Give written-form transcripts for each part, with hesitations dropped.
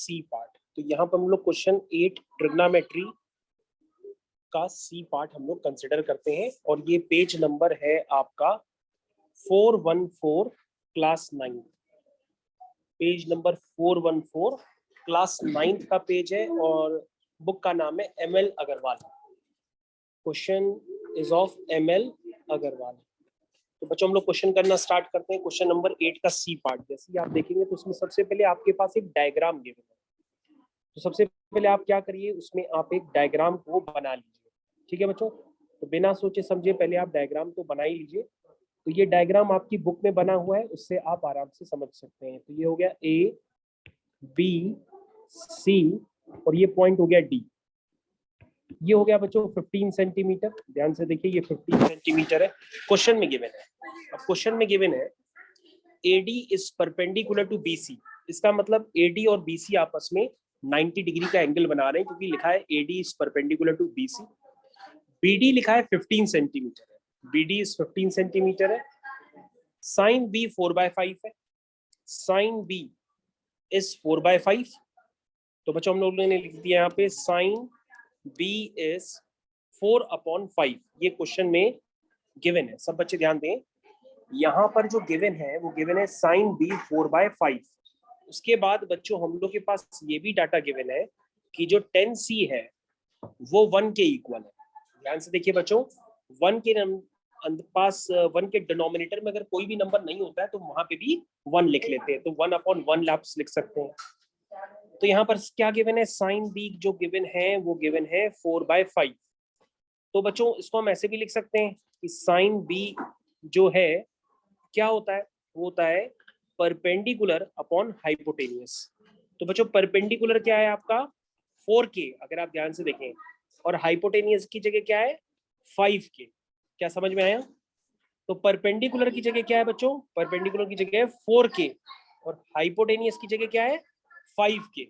C part. तो यहाँ पर हम लोग क्वेश्चन 8 ट्रिग्नोमेट्री का सी पार्ट हम लोग कंसिडर करते हैं और ये पेज नंबर है आपका 414 क्लास 9। पेज नंबर 414 क्लास 9 का पेज है और बुक का नाम है ML Agarwal. Question is of ML Agarwal. तो बच्चों हम लोग क्वेश्चन करना स्टार्ट करते हैं। क्वेश्चन नंबर 8 का सी पार्ट जैसे ही आप देखेंगे तो उसमें सबसे पहले आपके पास एक डायग्राम गिवन है। तो सबसे पहले आप क्या करिए, उसमें आप एक डायग्राम को बना लीजिए। ठीक है बच्चों, तो बिना सोचे समझे पहले आप डायग्राम को बना ही लीजिए। तो ये डायग्राम आपकी बुक में बना हुआ है, उससे आप आराम से समझ सकते हैं। तो ये हो गया A B C और ये पॉइंट हो गया D। ये हो गया बच्चों 15 सेंटीमीटर। ध्यान से देखिए ये 15 सेंटीमीटर है, क्वेश्चन में गिवन है। अब क्वेश्चन में गिवन है AD is perpendicular to BC। इसका मतलब AD और BC आपस में 90 डिग्री का एंगल बना रहे हैं, क्योंकि लिखा है AD is perpendicular to BC। BD लिखा है 15 सेंटीमीटर है, BD इज 15 सेंटीमीटर है। साइन B 4/5 है, साइन B इज 4/5। तो बच्चों हम लोगों ने लिख दिया यहाँ पे साइन B इज 4/5। ये क्वेश्चन में गिवन है, सब बच्चे ध्यान दें। यहाँ पर जो गिवन है वो गिवन है साइन B 4/5। उसके बाद बच्चों हम लोग के पास ये भी डाटा गिवन है कि जो 10C है वो 1 के इक्वल है। ध्यान से देखिए बच्चों, 1 के पास 1 के डिनोमिनेटर में अगर कोई भी नंबर नहीं होता है तो वहां पे भी 1 लिख लेते हैं, तो 1/1 आप लिख सकते हैं। तो यहाँ पर क्या गिवन है, साइन B जो गिवन है वो गिवन है 4/5। तो बच्चों इसको हम ऐसे भी लिख सकते हैं कि साइन B जो है क्या होता है, वो होता है परपेंडिकुलर अपॉन हाइपोटेनियस। तो बच्चों परपेंडिकुलर क्या है आपका 4K, अगर आप ध्यान से देखें, और हाइपोटेनियस की जगह क्या है 5K। क्या समझ में आया? तो परपेंडिकुलर की जगह क्या है बच्चों, परपेंडिकुलर की जगह है 4K और हाइपोटेनियस की जगह क्या है 5K।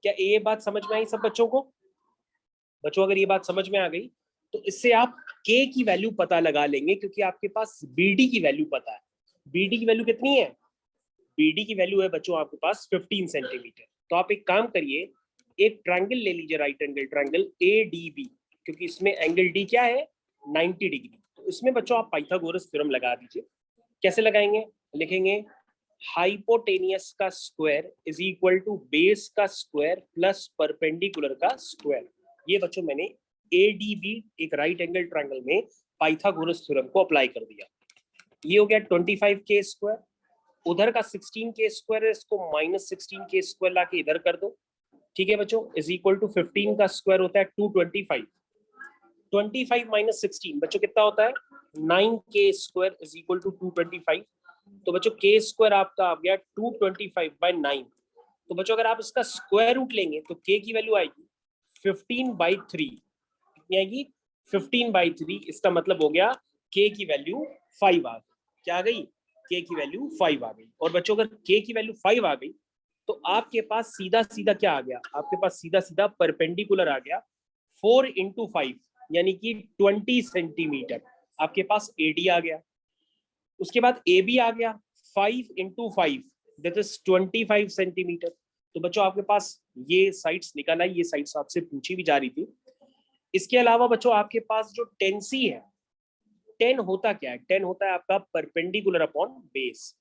क्या ये बात समझ में आई सब बच्चों को? बच्चों अगर ये बात समझ में आ गई तो इससे आप K की वैल्यू पता लगा लेंगे, क्योंकि आपके पास BD की वैल्यू पता है। BD की वैल्यू कितनी है? BD की वैल्यू है बच्चों आपके पास 15 सेंटीमीटर। तो आप एक काम करिए, एक ट्रायंगल ले लीजिए, राइट एंगल ट्रायंगल ADB, क्योंकि इसमें एंगल D क्या है 90 डिग्री। तो इसमें बच्चों आप पाइथागोरस थ्योरम लगा दीजिए। कैसे लगाएंगे, लिखेंगे हाइपोटेनियस का square is equal to base का स्क्वायर प्लस परपेंडिकुलर का स्क्वायर। ये बच्चों मैंने ADB एक राइट एंगल ट्रायंगल में पाइथागोरस थ्योरम को अप्लाई कर दिया। ये हो गया 25K स्क्वायर, उधर का 16K स्क्वायर है, इसको -16K स्क्वायर लाके इधर कर दो। ठीक है बच्चों, इज इक्वल टू 15 का स्क्वायर होता है 225। 25 - 16 बच्चों कितना होता है 9K square is equal to 225। तो बच्चों K स्क्वायर आपका आ गया 225/9। तो बच्चों अगर आप इसका स्क्वायर रूट लेंगे तो K की वैल्यू आएगी 15/3। कितनी आएगी 15/3। इसका मतलब हो गया K की वैल्यू 5 आ गई। क्या आ गई? K की वैल्यू 5 आ गई। और बच्चों अगर K की वैल्यू 5 आ गई तो आपके पास सीधा सीधा क्या आ गया, आपके पास सीधा सीधा परपेंडिकुलर आ गया 4 × 5 यानी कि 20 सेंटीमीटर। आपके पास AD आ गया, उसके बाद AB आ गया 5 × 5 दैट इज 25 सेंटीमीटर। तो बच्चों आपके पास ये साइड्स निकल आई, ये साइड्स आपसे पूछी भी जा रही थी। इसके अलावा बच्चों आपके पास जो 10C है, 10 होता क्या है, 10 होता है आपका परपेंडिकुलर अपॉन बेस।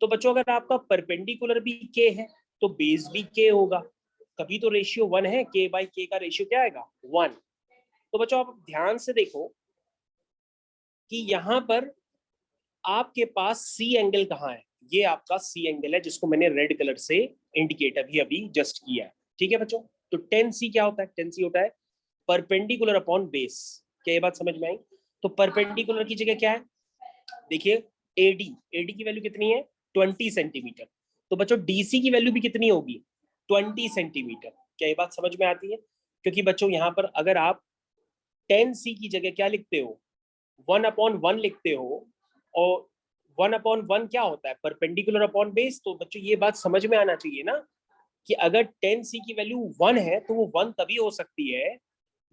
तो बच्चों अगर आपका परपेंडिकुलर भी K है तो बेस भी K होगा। कभी तो रेशियो 1 है, K/K का रेशियो क्या आएगा 1। तो बच्चों आप ध्यान से देखो कि यहाँ पर आपके पास C एंगल कहाँ है, ये आपका C एंगल है जिसको मैंने रेड कलर से इंडिकेट अभी जस्ट किया है। ठीक है बच्चों, तो 10C क्या होता है, 10C होता है परपेंडिकुलर अपॉन बेस। क्या ये बात समझ में आई? तो परपेंडिकुलर की जगह क्या है, देखिए AD की वैल्यू कितनी है 20 सेंटीमीटर। तो बच्चों DC की वैल्यू भी कितनी होगी 20 सेंटीमीटर। क्या ये बात समझ में आती है? क्योंकि बच्चों यहाँ पर अगर आप 10C की जगह क्या लिखते हो 1/1 लिखते हो, और 1/1 क्या होता है परपेंडिकुलर अपॉन बेस। तो बच्चों ये बात समझ में आना चाहिए ना कि अगर 10C की वैल्यू 1 है तो वो 1 तभी हो सकती है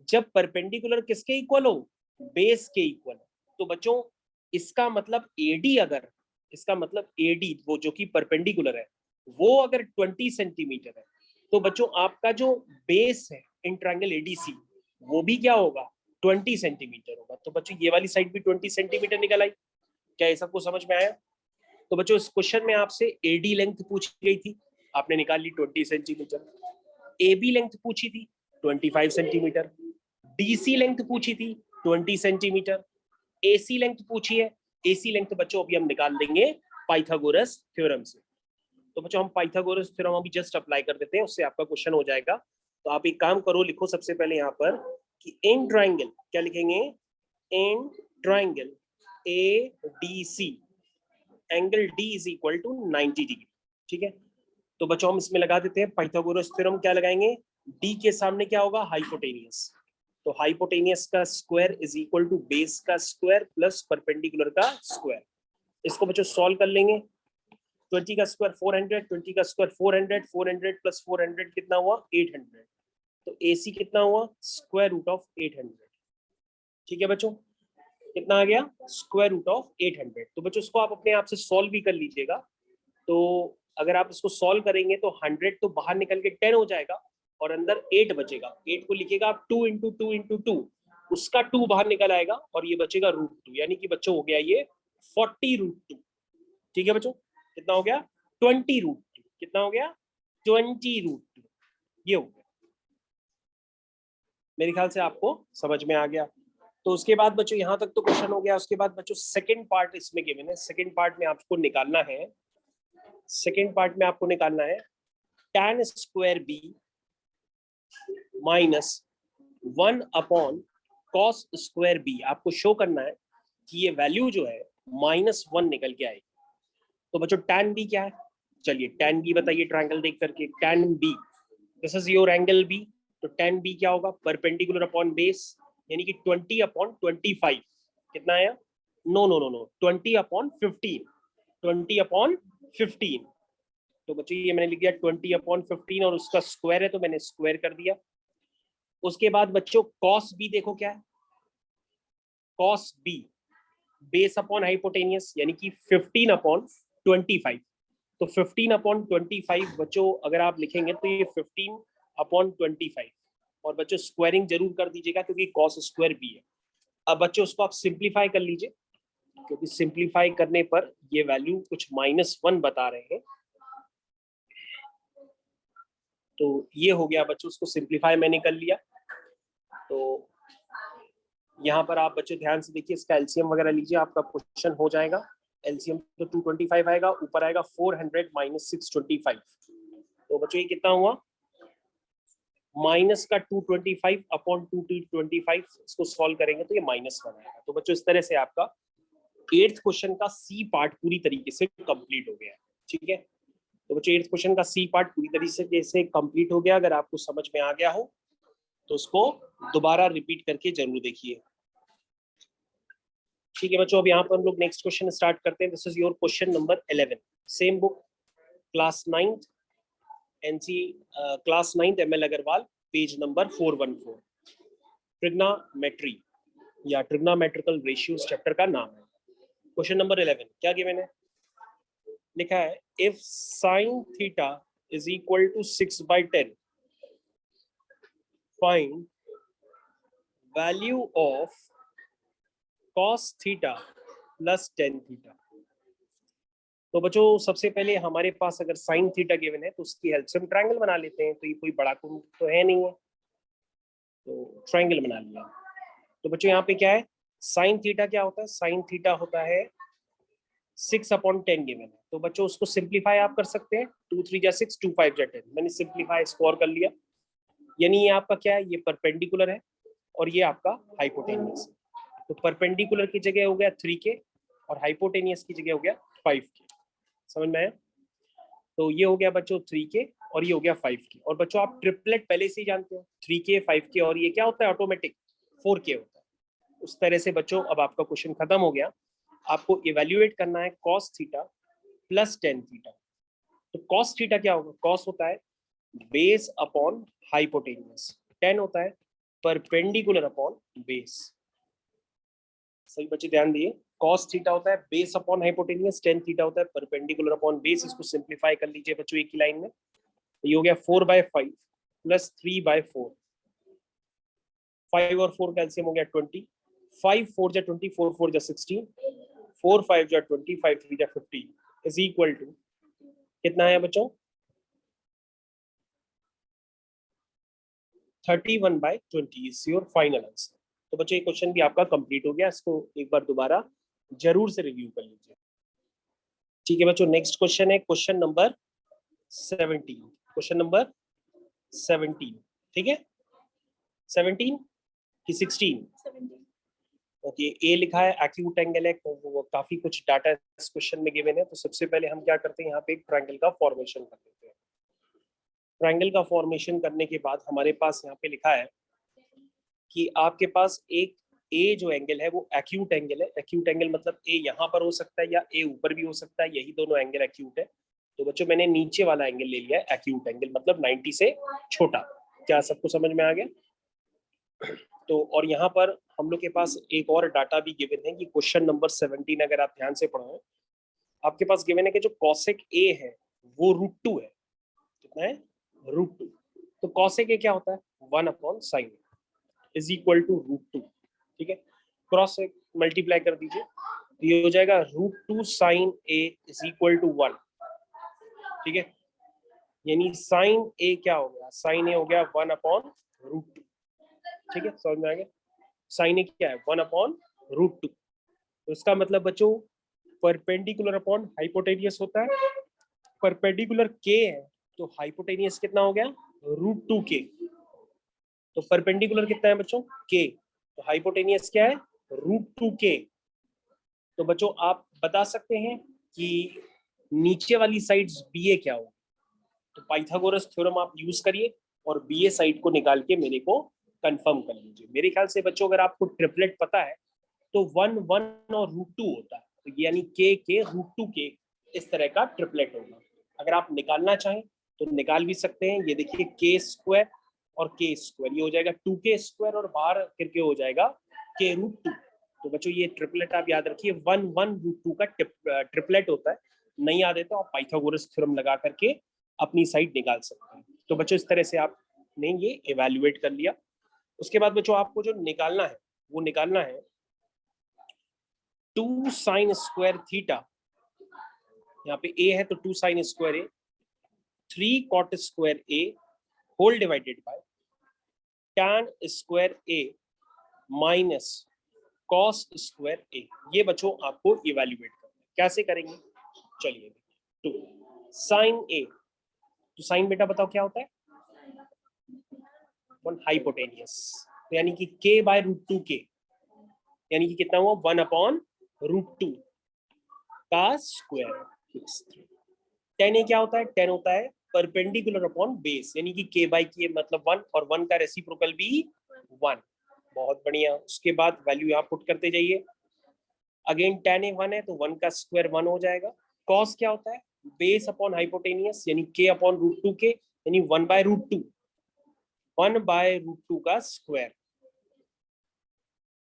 जब परपेंडिकुलर किसके इक्वल हो, बेस के इक्वल। तो बच्चों इसका मतलब AD अगर, इसका मतलब AD वो जो कि परपेंडिकुलर है वो अगर 20 सेंटीमीटर है तो बच्चों आपका जो बेस है इन ट्रायंगल एडीसी वो भी क्या होगा 20 सेंटीमीटर होगा। तो बच्चों ये वाली साइड भी 20 सेंटीमीटर निकल आई। क्या ये सबको समझ में आया? तो बच्चों इस क्वेश्चन में आपसे एडी लेंथ पूछी गई थी, आपने निकाल ली 20 सेंटीमीटर। एबी लेंथ पूछी थी 25 सेंटीमीटर। डीसी लेंथ पूछी थी 20 सेंटीमीटर। एसी लेंथ पूछी है, एसी लेंथ बच्चों अभी हम निकाल देंगे पाइथागोरस थ्योरम से। तो बच्चों हम पाइथागोरस थ्योरम अभी जस्ट अप्लाई कर देते हैं, उससे आपका क्वेश्चन हो जाएगा। तो आप एक काम करो, लिखो सबसे पहले यहाँ पर कि इन ट्राइंगल, क्या लिखेंगे? In triangle A D C angle D is equal to 90 degree. ठीक है, तो बच्चों हम इसमें लगा देते हैं पाइथागोरस थ्योरम। क्या लगाएंगे? डी के सामने क्या होगा? हाइपोटेनियस। तो हाइपोटेनियस का square is equal to base का स्क्वायर प्लस परपेंडिकुलर का स्क्वायर। इसको बच्चों सॉल्व कर लेंगे। 20 का स्क्वायर 400, 20 का स्क्वायर 400, 400 प्लस 400 कितना हुआ? 800। तो AC कितना हुआ? Square root of 800। ठीक है बच्चों, कितना आ गया? Square root of 800। तो बच्चों इसको आप अपने आप से सॉल्व भी कर लीजिएगा। तो अगर आप इसको सॉल्व करेंगे तो 100 तो बाहर निकल के 10 हो जाएगा और अंदर 8 बचेगा। 8 को लिखेगा आप 2 इंटू 2 इंटू 2, उसका 2 बाहर निकल आएगा और ये बचेगा √2, यानी कि बच्चों हो गया ये 40√2। ठीक है बच्चों, कितना हो गया? 20√2। कितना हो गया? 20√2। ये हो गया। मेरे ख्याल से आपको समझ में आ गया। तो उसके बाद बच्चों यहाँ तक तो क्वेश्चन हो गया। उसके बाद बच्चों सेकंड पार्ट इसमें गिवन है। सेकंड पार्ट में आपको निकालना है, सेकंड पार्ट में आपको निकालना है tan square B minus 1 upon cos square B. आपको शो करना है कि ये वैल्यू जो है -1 निकल के आएगी। तो बच्चों tan बी क्या है? चलिए tan बी बताइए ट्रायंगल देख करके। tan B, this is your angle B. तो tan बी क्या होगा? परपेंडिकुलर अपॉन बेस, यानी कि 20 अपॉन 25। कितना आया? No no no no, 20 upon 15। 20 upon 15। तो बच्चों ये मैंने लिख दिया 20 अपॉन 15 और उसका स्क्वायर है तो मैंने स्क्वायर कर दिया। उसके बाद बच्चों cos बी देखो क्या है? cos B base upon hypotenuse, यानी कि 15 अपॉन 25। तो 15 अपॉन 25 बच्चों अगर आप लिखेंगे तो ये 15 अपॉन 25। और बच्चों स्क्वायरिंग जरूर कर दीजिएगा क्योंकि cos स्क्वायर बी है। अब बच्चों उसको आप सिंप्लीफाई कर लीजिए, क्योंकि सिंप्लीफाई करने पर ये वैल्यू कुछ -1 बता रहे हैं। तो ये हो गया बच्चों, उसको सिंप्लीफाई मैंने कर लिया। तो यहाँ पर आप बच्चों ध्यान से देखिए, इसका एलसीएम वगैरह लीजिए, आपका क्वेश्चन हो जाएगा। एलसीएम तो 225 आएगा, ऊपर आएगा 400 माइनस 625। तो बच्चों ये कितना हुआ? माइनस का 225 अपॉन 225, इसको सॉल्व करेंगे तो ये -1 आएगा। तो बच्चों इस तरह से आपका 8th क्वेश्चन का सी पार्ट पूरी तरीके से कंप्लीट हो गया है। ठीक है, तो बच्चों 8th क्वेश्चन का सी पार्ट पूरी तरीके से कंप्लीट हो गया। अगर आपको समझ में आ गया हो तो उसको दोबारा रिपीट करके जरूर देखिए। ठीक है बच्चों, अब यहाँ पर हम लोग नेक्स्ट क्वेश्चन स्टार्ट करते हैं। This is your question number 11, same book, class 9th NC, class 9th ML Agarwal, page number 414। Trigonometry या ट्रिग्नोमेट्रिकल रेशियोज चैप्टर का नाम है। क्वेश्चन नंबर 11 क्या गिवन है? लिखा है if sine theta is equal to 6/10 find value of cos theta plus tan theta. तो बच्चों सबसे पहले हमारे पास अगर sin थीटा गिवन है तो उसकी हेल्प से हम ट्रायंगल बना लेते हैं। तो ये कोई बड़ा कुंभ तो है नहीं है, तो ट्रायंगल बना लिया। तो बच्चों यहाँ पे क्या है? sin थीटा क्या होता है? sin थीटा होता है 6/10 गिवन है। तो बच्चों उसको सिंप्लीफाई आप कर सकते हैं। 2 3 जा 6, 2 5 जा 10। मैंने सिंप्लीफाई स्कोर कर लिया, यानी ये आपका क्या है? ये परपेंडिकुलर है और ये आपका हाइपोटेनियस है। तो परपेंडिकुलर की जगह हो गया 3k और हाइपोटेनियस की जगह हो गया 5k। समझ में आया? तो ये हो गया बच्चों 3k और ये हो गया 5k। और बच्चों आप ट्रिपलेट पहले से ही जानते हो, 3k 5k और ये क्या होता है? ऑटोमेटिक 4k होता है। उस तरह से बच्चों अब आपका क्वेश्चन खत्म हो गया। आपको इवेल्युएट करना है cos theta plus tan theta. तो cos थीटा क्या होगा? cos होता है बेस अपॉन हाइपोटेनियस, tan होता है परपेंडिकुलर अपॉन बेस। सही बच्चे ध्यान दिए, cos थीटा होता है base upon hypotenuse, tan theta होता है परपेंडिकुलर अपॉन बेस। इसको सिंप्लीफाई कर लीजिए बच्चों एक ही लाइन में। ये हो गया 4/5 प्लस 3/4, 5 और 4 कैल्सियम हो गया 20, 5 4 जा 20, 4 4 जा 16, 4 5 जा 20, 5 3 जा 15 इज इक्वल टू कितना है बच्चों 31/20 इज योर फाइनल आंसर। तो बच्चों ये क्वेश्चन भी आपका कंप्लीट हो गया, इसको एक बार दोबारा जरूर से रिव्यू कर लीजिए। ठीक है बच्चों, नेक्स्ट क्वेश्चन है क्वेश्चन नंबर 17, क्वेश्चन नंबर 17, ठीक है 17 कि 16? ओके, ए लिखा है एक्यूट एंगल है, वो काफी कुछ डाटा इस क्वेश्चन में गिवन है। तो सबसे पहले हम क्या करते हैं, यहाँ पे एक ट्रायंगल का फॉर्मेशन कर देते हैं। ट्रायंगल का फॉर्मेशन करने के बाद हमारे पास यहाँ पे लिखा है कि आपके पास एक ए जो एंगल है वो एक्यूट एंगल है। एक्यूट एंगल मतलब ए यहाँ पर हो सकता है या ए ऊपर भी हो सकता है, यही दोनों एंगल एक्यूट है। तो बच्चों मैंने नीचे वाला एंगल ले लिया है एक्यूट एंगल, मतलब 90 से छोटा। क्या सबको समझ में आ गया? तो और यहाँ पर हम लोग के पास एक और डाटा भी गिवन है कि क्वेश्चन नंबर 17 अगर आप ध्यान से पढ़ो, आपके पास गिवन है कि जो कॉसेक ए है वो √2 है। कितना है? √2। तो कॉसेक ए क्या होता है? 1/sin is equal to √2। ठीक है, क्रॉस से मल्टीप्लाई कर दीजिए तो ये हो जाएगा √2 sin a is equal to 1। ठीक है, यानी sin a क्या हो गया? sin a हो गया 1/√2। ठीक है, समझ में आ गया? sin a क्या है? 1/√2। तो इसका मतलब बच्चों परपेंडिकुलर अपॉन हाइपोटेनियस होता है। परपेंडिकुलर k है तो हाइपोटेनियस कितना हो गया? √2k। तो परपेंडिकुलर कितना है बच्चों? k। तो हाइपोटेनियस क्या है? √2k। तो बच्चों आप बता सकते हैं कि नीचे वाली साइड्स BA क्या होगी? तो पाइथागोरस थ्योरम आप यूज करिए और BA साइड को निकाल के मेरे को कंफर्म कर लीजिए। मेरे ख्याल से बच्चों अगर आपको ट्रिपलेट पता है तो 1 1 और √2 होता है, तो यानी k √2k इस तरह का ट्रिपलेट होगा। अगर आप निकालना चाहें तो निकाल भी सकते हैं। ये देखिए k² और k², ये हो जाएगा 2k² और बाहर करके हो जाएगा k√2। तो बच्चों ये ट्रिपलेट आप याद रखिए, 1 1 √2 का ट्रिपलेट होता है। नहीं याद है तो आप पाइथागोरस थ्योरम लगा करके अपनी साइड निकाल सकते हैं। तो बच्चों इस तरह से आपने ये इवेल्युएट कर लिया। उसके बाद बच्चों आपको जो निकालना है वो निकालना है 2 sin स्क्वायर थीटा। यहाँ पे a है तो 2 sin स्क्वायर a, 3 cot स्क्वायर a whole divided by tan square a minus cos square a। ये बच्चों आपको इवेल्युएट करना है। कैसे करेंगे? चलिए, 2 sin a, तो साइन बेटा बताओ क्या होता है? हाइपोटेनियस, तो यानी कि k/√2k, यानी कि कितना हुआ? 1/√2 का स्क्वायर। tan a क्या होता है? tan होता है परपेंडिकुलर अपॉन बेस, यानी कि k/k मतलब 1 और 1 का रेसिप्रोकल भी 1। बहुत बढ़िया। उसके बाद वैल्यू यहाँ पुट करते जाइए। अगेन tan a 1 है तो 1 का स्क्वायर 1 हो जाएगा। cos क्या होता है? बेस अपॉन हाइपोटेनियस, यानी k/√2k, यानी 1/√2, 1/√2 का स्क्वायर।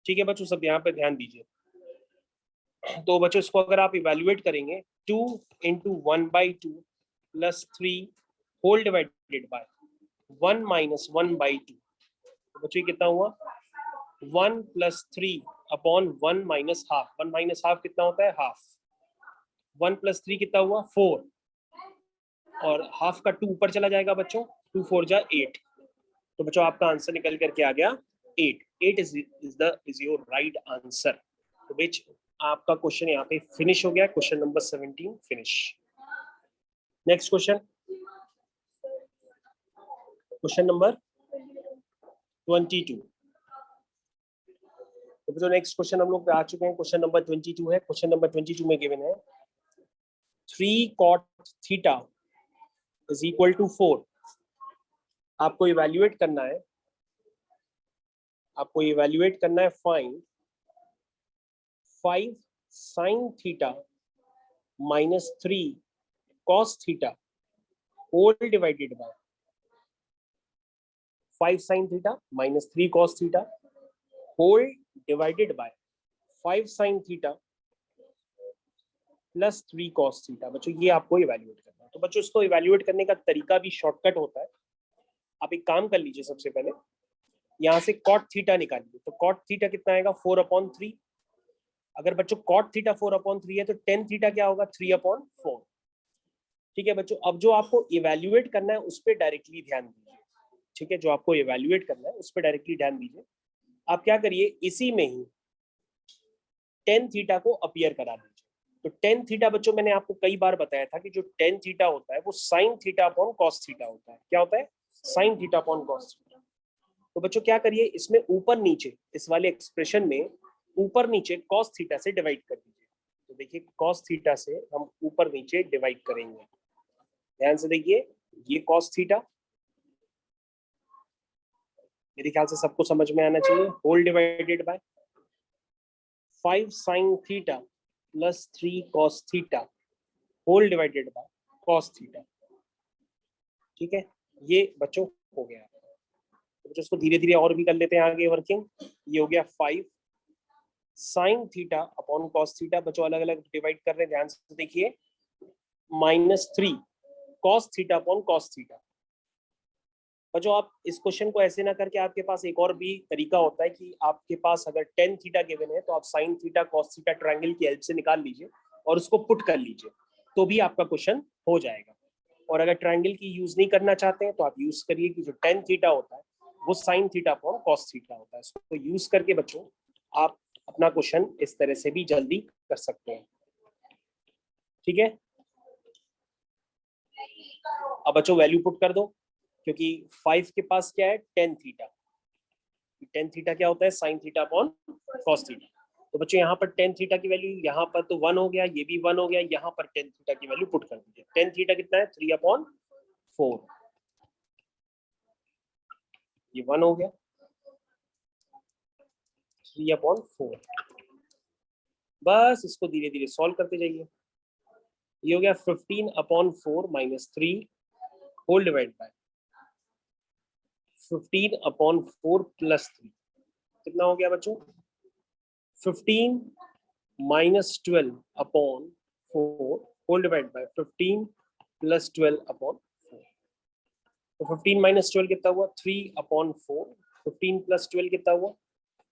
ठीक है बच्चों, सब यहाँ पे ध्यान दीजिए। तो बच्चों इसको अगर आप इवेल्युएट करेंगे 2 × 1/2 plus 3 whole divided by 1 minus 1/2, बच्चों कितना हुआ? 1 + 3 upon 1 minus half. 1 minus half कितना होता है? हाफ। 1 + 3 कितना हुआ? 4, और हाफ का 2 ऊपर चला जाएगा बच्चों, 2 4 जा 8। तो बच्चों आपका आंसर निकल करके आ गया 8। 8 इज योर राइट आंसर। तो बेच आपका क्वेश्चन यहाँ पे फिनिश हो गया, question number 17 finish. Next question, question number 22। तो जो नेक्स्ट क्वेश्चन हम लोग पे आ चुके हैं, क्वेश्चन नंबर 22 है। क्वेश्चन नंबर 22 में गिवन है 3 cot theta is equal to 4। आपको इवेल्युएट करना है, find 5 sin theta minus 3 cos theta whole divided by 5 sin theta minus 3 cos theta whole divided by 5 sin theta plus 3 cos theta. बच्चों ये आपको evaluate करना है। तो बच्चों इसको इवैल्यूएट करने का तरीका भी शॉर्टकट होता है। आप एक काम कर लीजिए, सबसे पहले यहाँ से कॉट थीटा निकालिए। तो कॉट थीटा कितना आएगा 4/3। अगर बच्चों कॉट थीटा 4/3 है तो टेन थीटा क्या होगा 3/4। ठीक है बच्चों, अब जो आपको इवैल्यूएट करना है उस पर डायरेक्टली ध्यान दीजिए। ठीक है, जो आपको इवैल्यूएट करना है उस पर डायरेक्टली ध्यान दीजिए। आप क्या करिए, इसी में ही टेन थीटा को अपीयर करा दीजिए। तो टेन थीटा बच्चों मैंने आपको कई बार बताया था कि जो टेन थीटा होता है वो sine theta upon cos theta होता है। क्या होता है? Sine theta upon cos theta. तो बच्चों क्या करिए, इसमें ऊपर नीचे इस वाले एक्सप्रेशन में ऊपर नीचे कॉस थीटा से डिवाइड कर दीजिए। तो देखिए कॉस थीटा से हम ऊपर नीचे डिवाइड करेंगे। ध्यान से देखिए, ये कॉस थीटा, मेरे ख्याल से सबको समझ में आना चाहिए, whole divided by 5 sin theta plus 3 cos theta whole divided by cos theta. ठीक है, ये बच्चों हो गया। तो बच्चों इसको धीरे धीरे और भी कर लेते हैं आगे वर्किंग। ये हो गया 5 sin theta upon cos theta. बच्चों अलग अलग डिवाइड कर रहे हैं, ध्यान से देखिए, -3 cos theta upon cos theta. बच्चों आप इस क्वेश्चन को ऐसे ना करके, आपके पास एक और भी तरीका होता है कि आपके पास अगर टेन थीटा गिवन है तो आप sine theta cos theta triangle की हेल्प से निकाल लीजिए और उसको पुट कर लीजिए, तो भी आपका क्वेश्चन हो जाएगा। और अगर ट्रायंगल की यूज नहीं करना चाहते हैं तो आप यूज करिए कि जो टेन थीटा होता है वो sine theta upon cos theta होता है। इसको यूज करके बच्चों आप अपना क्वेश्चन इस तरह से भी जल्दी कर सकते हैं। ठीक है, अब बच्चों वैल्यू पुट कर दो, क्योंकि 5 के पास क्या है, टेन थीटा। टेन थीटा क्या होता है, sine theta upon cos theta. तो बच्चों यहाँ पर टेन थीटा की वैल्यू यहाँ पर तो 1 हो गया, ये भी 1 हो गया, यहाँ पर टेन थीटा की वैल्यू पुट कर दीजिए। टेन थीटा कितना है 3/4, ये 1 हो गया, 3/4। बस इसको धीरे धीरे सॉल्व करते जाइए। ये हो गया 15/4 -3 होल डिवाइड बाय 15/4 +3। कितना हो गया बच्चों, 15 -12/4 होल डिवाइड बाय 15 + 12/4। तो 15 - 12 कितना हुआ 3/4। 15 + 12 कितना हुआ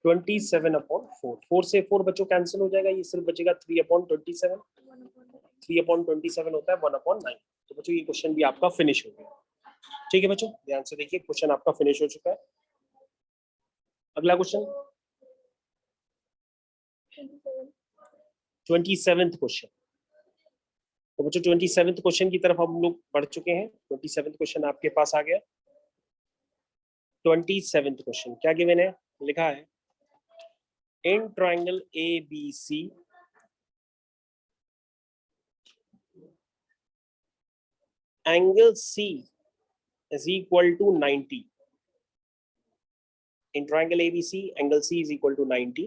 27/4। 4 से 4 बच्चों कैंसिल हो जाएगा, ये सिर्फ बचेगा 3/27। 3/27 होता है 1/9। तो बच्चों ये क्वेश्चन भी आपका फिनिश हो गया। ठीक है बच्चों, ध्यान से देखिए, क्वेश्चन आपका फिनिश हो चुका है। अगला क्वेश्चन 27th क्वेश्चन। तो बच्चों 27th क्वेश्चन की तरफ हम लोग बढ़ चुके हैं। 27th क्वेश्चन आपके पास आ गया। 27th क्वेश्चन क्या गिवन है, लिखा है in triangle ABC angle C is equal to 90. In triangle ABC, angle C is equal to 90.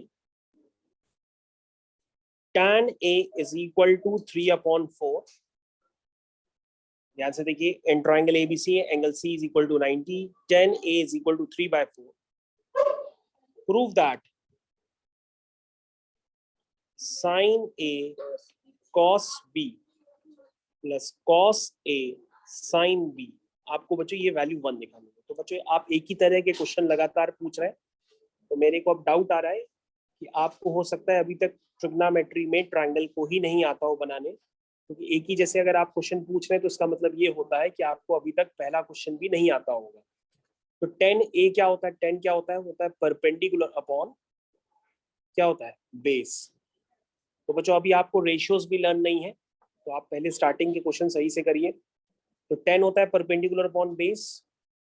Tan A is equal to 3/4. ध्यान से देखिए, in triangle ABC angle C is equal to 90. Tan A is equal to 3/4. Prove that sin A cos B plus cos A sin B। आपको बच्चों ये value 1 निकालनी है। तो बच्चों आप एक ही तरह के क्वेश्चन लगातार पूछ रहे हैं, तो मेरे को अब डाउट आ रहा है कि आपको हो सकता है अभी तक ट्रिग्नोमेट्री में ट्रायंगल को ही नहीं आता हो बनाने, क्योंकि एक ही जैसे अगर आप क्वेश्चन पूछ रहे हैं तो इसका मतलब ये होता है कि आपको अभी तक पहला क्वेश्चन भी नहीं आता होगा। तो टेन ए क्या होता है, टेन क्या होता है परपेंडिकुलर अपॉन क्या होता है, बेस। तो बच्चों अभी आपको रेशियोज भी लर्न नहीं है, तो आप पहले स्टार्टिंग के क्वेश्चन सही से करिए। तो टेन होता है परपेंडिकुलर अपॉन बेस।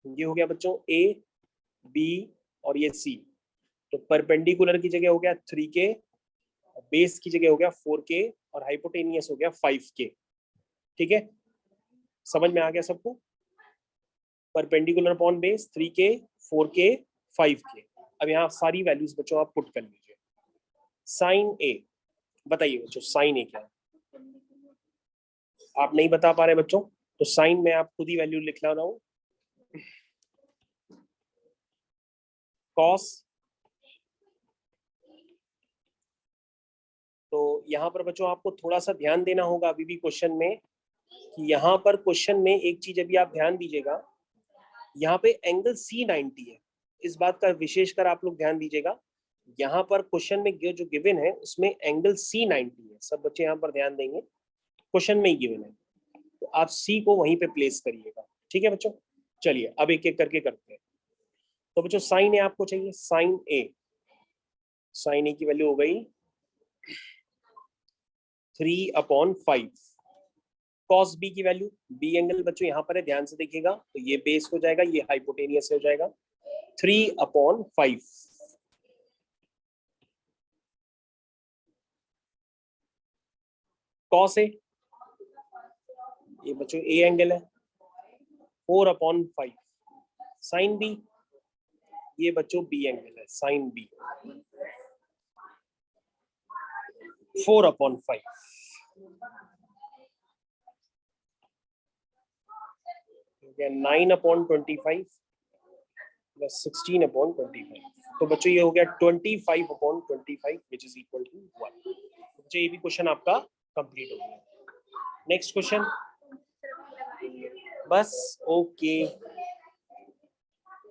ये हो गया बच्चों ए बी और ये सी। तो परपेंडिकुलर की जगह हो गया 3k, बेस की जगह हो गया 4k और हाइपोटेनियस हो गया 5k। ठीक है, समझ में आ गया सबको? Perpendicular upon base 3k 4k 5k। अब यहाँ सारी वैल्यूज बच्चों आप पुट कर लीजिए। साइन ए, बताइए बच्चों साइन ए क्या है? आप नहीं बता पा रहे बच्चों, तो साइन में आप खुद ही वैल्यू लिख ला रहा हूं। कॉस तो यहाँ पर बच्चों आपको थोड़ा सा ध्यान देना होगा अभी भी क्वेश्चन में, कि यहाँ पर क्वेश्चन में एक चीज अभी आप ध्यान दीजिएगा, यहाँ पे एंगल C90 है, इस बात का विशेषकर आप लोग ध्यान दीजिएगा। यहाँ पर क्वेश्चन में जो गिवन है उसमें एंगल C90 है, सब बच्चे यहाँ पर ध्यान देंगे, क्वेश्चन में ही गिवन है, तो आप C को वहीं पे प्लेस करिएगा। ठीक है बच्चों, चलिए अब एक एक करके करते हैं। तो बच्चों साइन ए आपको चाहिए, साइन ए की वैल्यू हो गई 3/5। कॉस बी की वैल्यू, बी एंगल बच्चों यहाँ पर है, ध्यान से देखिएगा, तो ये बेस हो जाएगा, ये हाइपोटेनियस हो जाएगा, 3/5। कॉस ए, ये बच्चों ए एंगल है, 4/5। साइन बी, ये बच्चों बी एंगल है, साइन बी, 4/5। 9/25 प्लस 16/25, तो बच्चों ये हो गया 25/25 विच इज इक्वल टू 1। बच्चों ये भी क्वेश्चन आपका कंप्लीट हो गया। नेक्स्ट क्वेश्चन, बस ओके।